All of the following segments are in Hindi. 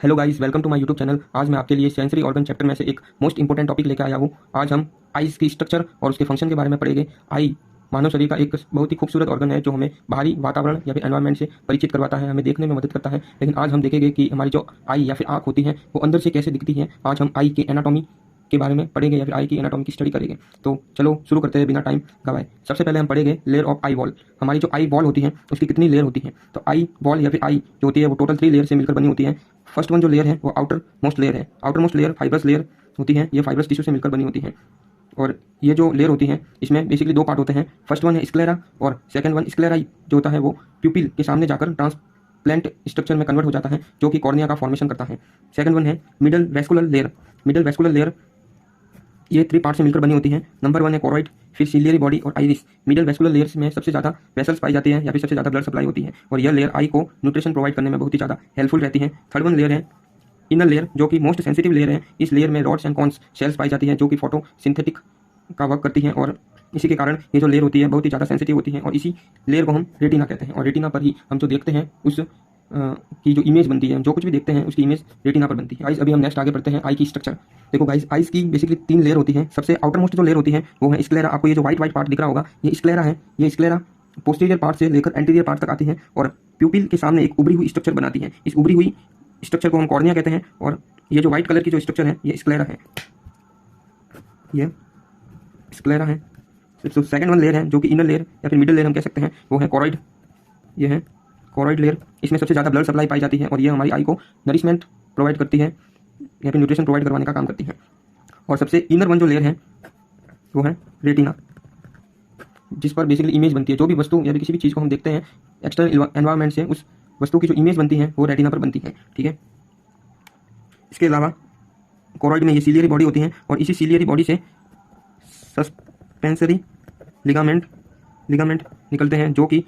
Hello guys, welcome to my YouTube channel. आज मैं आपके लिए सेंसरी ऑर्गन चैप्टर में से एक मोस्ट इंपॉर्टेंट टॉपिक लेकर आया हूँ। आज हम आईज की स्ट्रक्चर और उसके फंक्शन के बारे में पढ़ेंगे। आई मानव शरीर का एक बहुत ही खूबसूरत ऑर्गन है जो हमें बाहरी वातावरण या फिर एनवायरनमेंट से परिचित करवाता है, हमें देखने में मदद करता है। लेकिन आज हम देखेंगे कि हमारी जो आई या फिर आँख होती है वो अंदर से कैसे दिखती है। आज हम आई के एनाटॉमी के बारे में पढ़ेंगे या फिर आई की एनाटॉमी की स्टडी करेंगे। तो चलो शुरू करते हैं बिना टाइम गवाए। सबसे पहले हम पढ़ेंगे लेयर ऑफ आई वॉल। हमारी जो आई वॉल होती है उसकी कितनी लेयर होती है। तो आई वॉल या फिर आई जो होती है वो टोटल 3 लेयर से मिलकर बनी होती है। फर्स्ट वन जो लेयर है वो आउटर मोस्ट लेयर है। Outer most layer fibrous layer होती है, ये फाइब्रस टिश्यू से मिलकर बनी होती है। और ये जो लेयर होती है इसमें बेसिकली 2 पार्ट होते हैं। फर्स्ट वन है स्क्लेरा और सेकंड वन स्क्लेराई जो होता है वो प्यूपिल के सामने जाकर ट्रांसप्लेंट स्ट्रक्चर में कन्वर्ट हो जाता है जो कि कॉर्निया का फॉर्मेशन करता है। सेकंड वन है middle vascular layer. Middle vascular layer ये 3 पार्ट से मिलकर बनी होती है। नंबर 1 है कोरॉइड, फिर सिलियरी बॉडी और आइरिस। मिडल वेस्कुलर लेयर्स में सबसे ज़्यादा वेसल्स पाई जाती हैं या फिर सबसे ज़्यादा ब्लड सप्लाई होती है और यह लेयर आई को न्यूट्रिशन प्रोवाइड करने में बहुत ही ज़्यादा हेल्पफुल रहती है। थर्ड वन लेयर है इनर लेयर जो कि मोस्ट सेंसिटिव लेयर है। इस लेयर में रॉड्स एंड कॉन्स सेल्स पाई जाती है जो कि फोटो सिंथेटिक का वर्क करती हैं और इसी के कारण ये जो लेयर होती है बहुत ही ज़्यादा सेंसिटिव होती है और इसी लेयर को हम रेटिना कहते हैं। और रेटिना पर ही हम जो देखते हैं उस की जो इमेज बनती है, जो कुछ भी देखते हैं उसकी इमेज रेटिना पर बनती है। गाइस अभी हम नेक्स्ट आगे बढ़ते हैं आई की स्ट्रक्चर। देखो गाइस, आइज की बेसिकली 3 लेयर होती है। सबसे आउटर मोस्ट जो लेयर होती है वो है स्क्लेरा। आपको ये जो व्हाइट पार्ट दिख रहा होगा ये स्क्लेरा है। ये स्क्लेरा पोस्टीरियर पार्ट से लेकर एंटीरियर पार्ट तक आती है और प्यूपिल के सामने एक उभरी हुई स्ट्रक्चर बनाती है। इस उभरी हुई स्ट्रक्चर को हम कॉर्निया कहते हैं और ये जो व्हाइट कलर की जो स्ट्रक्चर है ये स्क्लेरा है। ये स्क्लेरा है। तो सेकंड वन लेयर है जो कि इनर लेयर या फिर मिडल लेयर हम कह सकते हैं, वो है कोरॉइड। ये है कोरॉइड लेयर। इसमें सबसे ज़्यादा ब्लड सप्लाई पाई जाती है और ये हमारी आई को नरिशमेंट प्रोवाइड करती है या फिर न्यूट्रिशन प्रोवाइड करवाने का काम करती है। और सबसे इनर वन जो लेयर है वो है रेटिना, जिस पर बेसिकली इमेज बनती है। जो भी वस्तु या फिर किसी भी चीज़ को हम देखते हैं एक्सटर्नल एनवायरनमेंट से, उस वस्तु की जो इमेज बनती है वो रेटिना पर बनती है। ठीक है। इसके अलावा कोरॉइड में ये सिलियरी बॉडी होती है और इसी सिलियरी बॉडी से सस्पेंसरी लिगामेंट निकलते हैं जो कि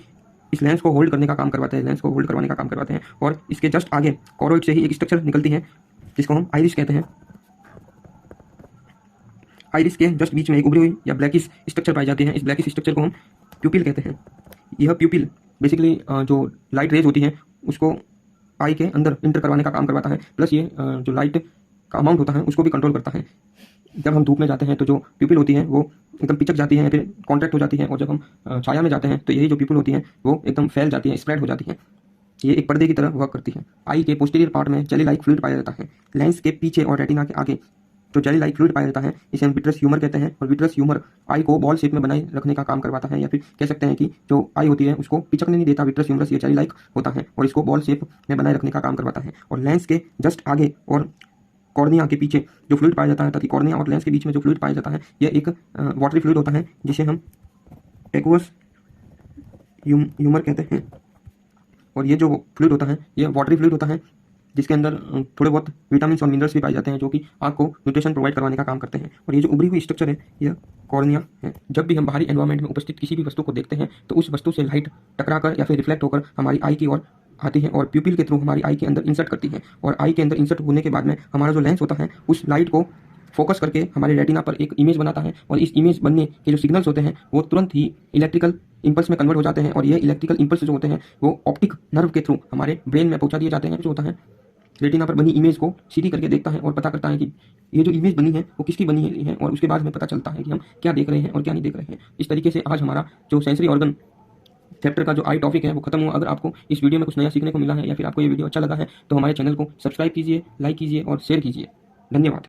इस लेंस को होल्ड करने का काम करवाते हैं, लेंस को होल्ड करवाने का काम करवाते हैं। और इसके जस्ट आगे कोरॉइड से ही एक स्ट्रक्चर निकलती है जिसको हम आइरिस कहते हैं। आइरिस के जस्ट बीच में एक उभरी हुई या ब्लैकिश स्ट्रक्चर पाई जाती है। इस ब्लैकिश स्ट्रक्चर को हम प्यूपिल कहते हैं। यह प्यूपिल बेसिकली जो लाइट रेज होती है उसको आई के अंदर इंटर करवाने का काम करवाता है, प्लस ये जो लाइट का अमाउंट होता है उसको भी कंट्रोल करता है। जब हम धूप में जाते हैं तो जो प्यूपिल होती है वो एकदम पिचक जाती है, फिर कॉन्ट्रैक्ट हो जाती है और जब हम छाया में जाते हैं तो यही जो प्यूपिल होती है वो एकदम फैल जाती है, स्प्रेड हो जाती है। ये एक पर्दे की तरह वर्क करती है। आई के पोस्टीरियर पार्ट में जेली लाइक फ्लूइड पाया जाता है। लेंस के पीछे और रेटिना के आगे जो जेली लाइक फ्लूइड पाया जाता है इसे हम विट्रस ह्यूमर कहते हैं और विट्रस ह्यूमर आई को बॉल शेप में बनाए रखने का काम करवाता है या फिर कह सकते हैं कि जो आई होती है उसको पिचकने नहीं देता। विट्रस ह्यूमरस ये जेली लाइक होता है और इसको बॉल शेप में बनाए रखने का काम करवाता है। और लेंस के जस्ट आगे और कॉर्निया के पीछे जो फ्लूइड पाया जाता है, ताकि कॉर्निया और लेंस के बीच में जो फ्लूइड पाया जाता है यह एक वाटरी फ्लूइड होता है जिसे हम एक्वस ह्यूमर कहते हैं। और ये जो फ्लूइड होता है ये वाटरी फ्लूइड होता है जिसके अंदर थोड़े बहुत विटामिन और मिनरल्स भी पाए जाते हैं जो कि आँख को न्यूट्रिशन प्रोवाइड करवाने का काम करते हैं। और ये जो उभरी हुई स्ट्रक्चर है यह कॉर्निया है। जब भी हम बाहरी एनवायरनमेंट में उपस्थित किसी भी वस्तु को देखते हैं तो उस वस्तु से लाइट टकराकर या फिर रिफ्लेक्ट होकर हमारी आई की ओर आती है और प्यूपिल के थ्रू हमारी आई के अंदर इंसर्ट करती है। और आई के अंदर इंसर्ट होने के बाद में हमारा जो लेंस होता है उस लाइट को फोकस करके हमारे रेटिना पर एक इमेज बनाता है और इस इमेज बनने के जो सिग्नल्स होते हैं वो तुरंत ही इलेक्ट्रिकल इंपल्स में कन्वर्ट हो जाते हैं और ये इलेक्ट्रिकल इंपल्स जो होते हैं वो ऑप्टिक नर्व के थ्रू हमारे ब्रेन में पहुंचा दिए जाते हैं। जो होता है रेटिना पर बनी इमेज को सीधी करके देखता है और पता करता है कि ये जो इमेज बनी है वो किसकी बनी है और उसके बाद में पता चलता है कि हम क्या देख रहे हैं और क्या नहीं देख रहे हैं। इस तरीके से आज हमारा जो सेंसरी ऑर्गन चैप्टर का जो आई टॉपिक है वो खत्म हुआ। अगर आपको इस वीडियो में कुछ नया सीखने को मिला है या फिर आपको ये वीडियो अच्छा लगा है तो हमारे चैनल को सब्सक्राइब कीजिए, लाइक कीजिए और शेयर कीजिए। धन्यवाद।